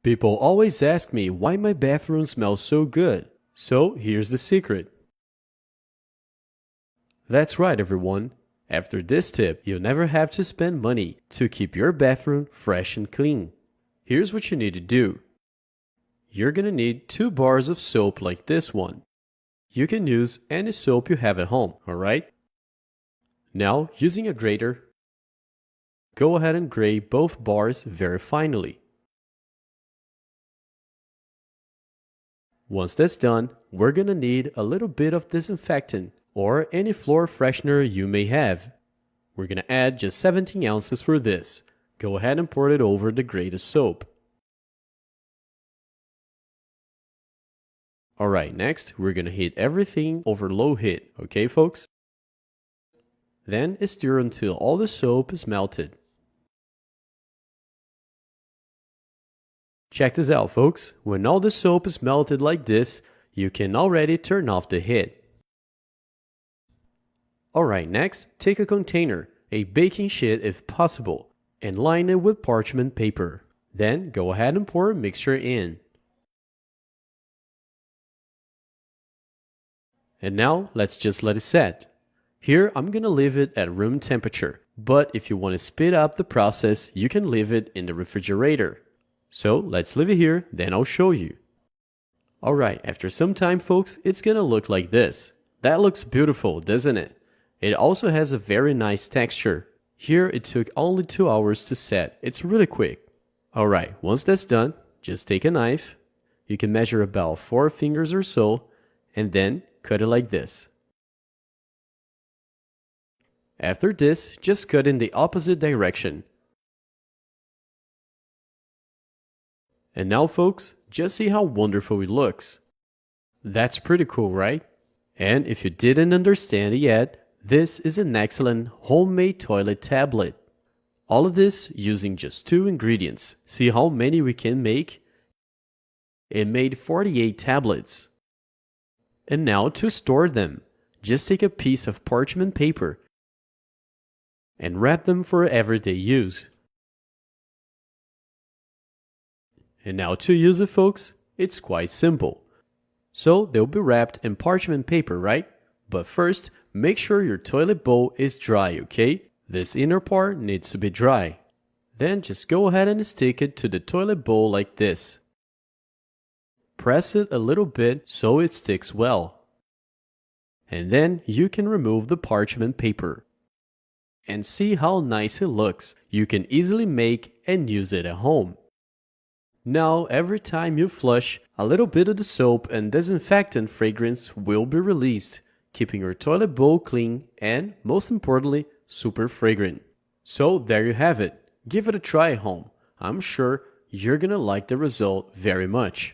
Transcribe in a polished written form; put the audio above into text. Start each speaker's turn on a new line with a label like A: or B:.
A: People always ask me why my bathroom smells so good. So here's the secret. That's right, everyone. After this tip, you'll never have to spend money to keep your bathroom fresh and clean. Here's what you need to do. You're gonna need 2 bars of soap like this one. You can use any soap you have at home, alright? Now, using a grater, go ahead and grate both bars very finely. Once that's done, we're gonna need a little bit of disinfectant or any floor freshener you may have. We're gonna add just 17 ounces for this. Go ahead and pour it over the grated soap. Alright, next we're gonna heat everything over low heat, okay folks? Then stir until all the soap is melted. Check this out, folks. When all the soap is melted like this, you can already turn off the heat. Alright, next, take a container, a baking sheet if possible, and line it with parchment paper. Then go ahead and pour a mixture in. And now, let's just let it set. Here, I'm gonna leave it at room temperature, but if you want to speed up the process, you can leave it in the refrigerator. So let's leave it here, then I'll show you. Alright, after some time folks, it's gonna look like this. That looks beautiful, doesn't it? It also has a very nice texture. Here it took only 2 hours to set, it's really quick. Alright, once that's done, just take a knife. You can measure about 4 fingers or so, and then cut it like this. After this, just cut in the opposite direction. And now folks, just see how wonderful it looks. That's pretty cool, right? And if you didn't understand it yet, this is an excellent homemade toilet tablet. All of this using just 2 ingredients. See how many we can make? It made 48 tablets. And now to store them, just take a piece of parchment paper and wrap them for everyday use. And now to use it folks, it's quite simple. So they'll be wrapped in parchment paper, right? But first, make sure your toilet bowl is dry, okay? This inner part needs to be dry. Then just go ahead and stick it to the toilet bowl like this. Press it a little bit so it sticks well. And then you can remove the parchment paper. And see how nice it looks. You can easily make and use it at home. Now, every time you flush, a little bit of the soap and disinfectant fragrance will be released, keeping your toilet bowl clean and, most importantly, super fragrant. So there you have it. Give it a try at home. I'm sure you're gonna like the result very much.